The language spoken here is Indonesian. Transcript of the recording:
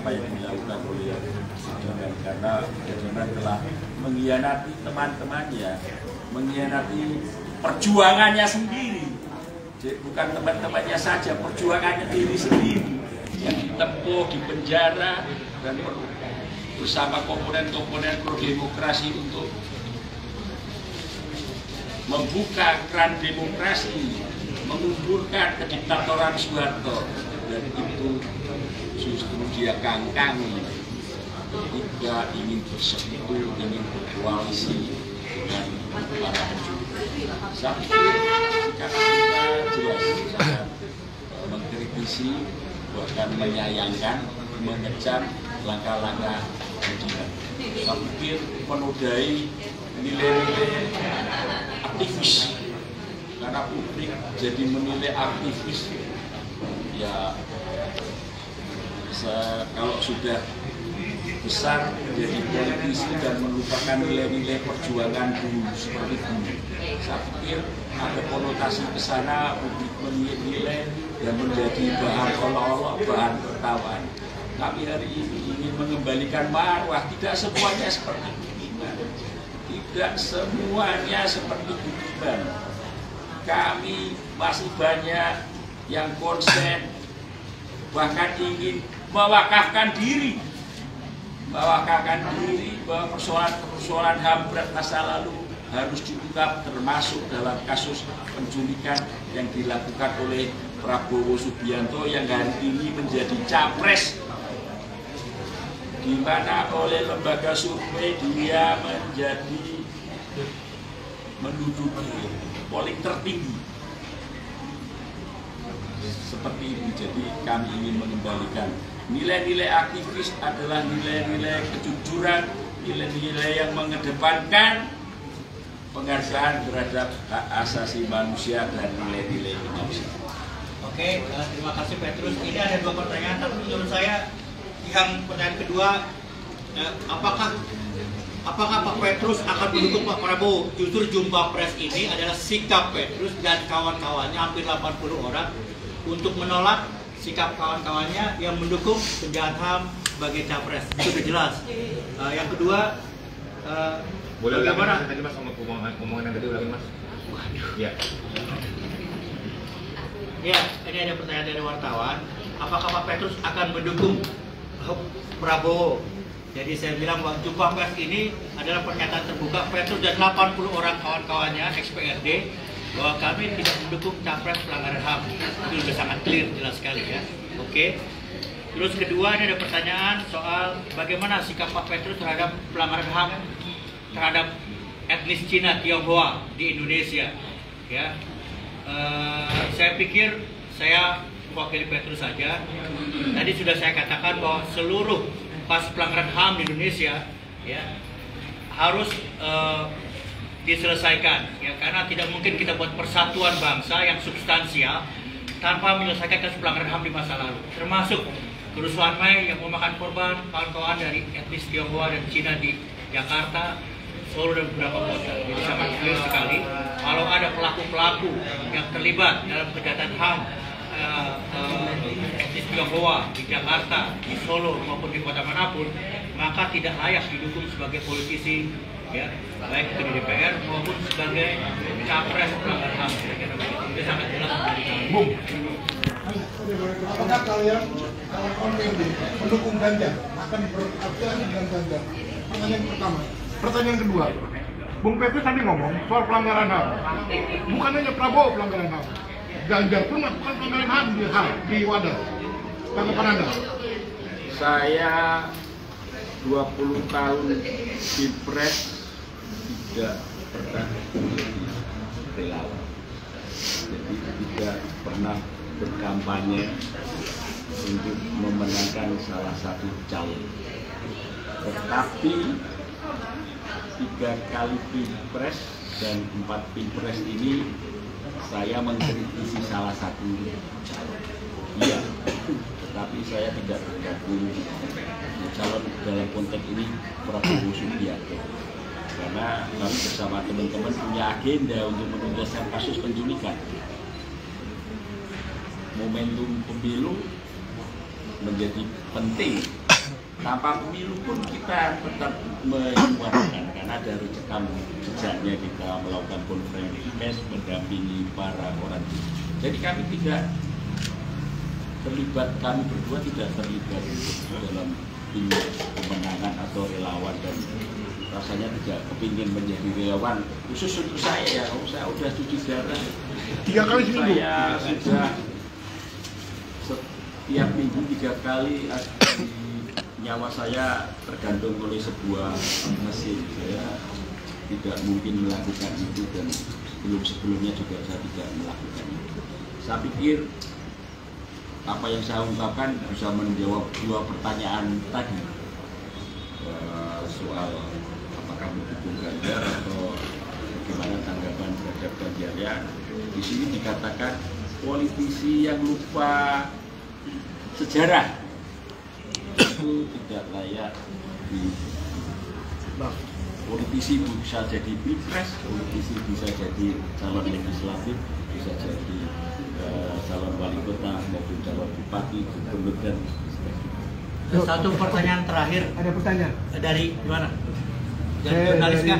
apa yang dilakukan oleh Budiman, karena Budiman telah mengkhianati teman-temannya, mengkhianati perjuangannya sendiri. Jadi bukan teman-temannya saja, perjuangannya diri sendiri yang ditempuh di penjara dan bersama komponen-komponen pro-demokrasi untuk membuka keran demokrasi, menguburkan kediktatoran Soeharto, dan itu justru dia kangkangi, tidak ingin bersekutu, ingin berkoalisi dengan para pejuang. Saya pikir sikap kita jelas sangat mengkritisi, bahkan menyayangkan, mengecam langkah-langkah Budiman. Saya pikir menodai nilai-nilai aktivis, karena publik jadi menilai aktivis ya kalau sudah besar jadi politisi dan melupakan nilai-nilai perjuangan dulu seperti dulu. Saya pikir ada konotasi ke sana, publik menilai dan menjadi bahan olok-olok, bahan tertawaan. Kami hari ini ingin mengembalikan marwah, tidak semuanya seperti Budiman. Tidak semuanya seperti Budiman. Kami masih banyak yang konsen, bahkan ingin mewakafkan diri bahwa persoalan HAM berat masa lalu harus diungkap, termasuk dalam kasus penculikan yang dilakukan oleh Prabowo Subianto yang hari ini menjadi capres, di mana oleh lembaga survei dia menduduki polling tertinggi seperti ini. Jadi kami ingin mengembalikan nilai-nilai aktivis adalah nilai-nilai kejujuran, nilai-nilai yang mengedepankan penghargaan terhadap hak asasi manusia dan nilai-nilai kemanusiaan. Oke, terima kasih Petrus. Ini ada dua pertanyaan, tapi menurut saya yang pertanyaan kedua, apakah Pak Petrus akan mendukung Pak Prabowo? Justru jumpa pres ini adalah sikap Petrus dan kawan-kawannya, hampir 80 orang, untuk menolak sikap kawan-kawannya yang mendukung penjahat HAM sebagai capres. Itu sudah jelas. Yang kedua, boleh bagaimana? Tadi Mas omongan yang tadi ulangi Mas. Waduh. Ya. Ya, ini ada pertanyaan dari wartawan. Apakah Pak Petrus akan mendukung Prabowo? Jadi saya bilang bahwa jumpa pers ini adalah pernyataan terbuka Petrus dan 80 orang kawan-kawannya ex-PRD bahwa kami tidak mendukung capres pelanggaran HAM. Itu sudah sangat clear, jelas sekali ya. Oke. Terus kedua, ini ada pertanyaan soal bagaimana sikap Pak Petrus terhadap pelanggaran HAM terhadap etnis Cina Tionghoa di Indonesia. Ya, saya pikir saya mewakili Petrus saja. Tadi sudah saya katakan bahwa seluruh kasus pelanggaran HAM di Indonesia ya harus diselesaikan ya, karena tidak mungkin kita buat persatuan bangsa yang substansial tanpa menyelesaikan kasus pelanggaran HAM di masa lalu, termasuk kerusuhan Mei yang memakan korban kawan-kawan dari etnis Tionghoa dan Cina di Jakarta, Solo dan beberapa kota. Jadi sangat clear sekali kalau ada pelaku-pelaku yang terlibat dalam kejahatan HAM etnis Tionghoa di Jakarta, di Solo maupun di kota manapun, maka tidak layak didukung sebagai politisi ya, baik itu di DPR maupun sebagai capres pelanggaran HAM. Itu sangat jelas dari kami. Bung, apakah kalian PRD mendukung Ganjar akan berarti dengan Ganjar? Pertanyaan pertama. Pertanyaan kedua, Bung Petrus tadi ngomong soal pelanggaran HAM. Bukan hanya Prabowo pelanggaran HAM, Ganjar pun melakukan pelanggaran HAM di Wadas. Tanggapan Anda? Saya 20 tahun Pilpres tidak pernah relawan, jadi tidak pernah berkampanye untuk memenangkan salah satu calon. Tetapi 3 kali Pilpres dan 4 Pilpres ini saya mengkritisi salah satu calon. Iya, tetapi saya tidak bergabung calon dalam konteks ini Prabowo Subianto, karena kami bersama teman-teman punya agenda untuk menuntaskan kasus penculikan. Momentum pemilu menjadi penting tanpa pemilu pun kita tetap menyuarakan karena ada rekam jejaknya kita melakukan konferensi pers mendampingi para orang. Jadi kami tidak terlibat, kami berdua tidak terlibat dalam tim pemenangan atau relawan dan rasanya tidak kepingin menjadi relawan khusus untuk saya ya. Saya udah cuci darah 3 kali seminggu. saya sudah setiap minggu 3 kali. Nyawa saya tergantung oleh sebuah mesin. Saya tidak mungkin melakukan itu dan sebelumnya juga saya tidak melakukan itu. Saya pikir apa yang saya ungkapkan bisa menjawab 2 pertanyaan tadi soal apakah mendukung Ganjar atau bagaimana tanggapan terhadap Ganjar ya. Di sini dikatakan politisi yang lupa sejarah itu tidak layak di politisi bisa jadi pilpres, politisi bisa jadi calon legislatif, bisa jadi calon wali kota maupun calon bupati, gubernur dan sebagainya. Satu pertanyaan terakhir. Ada pertanyaan? Dari gimana? Saya Jurnalisnya.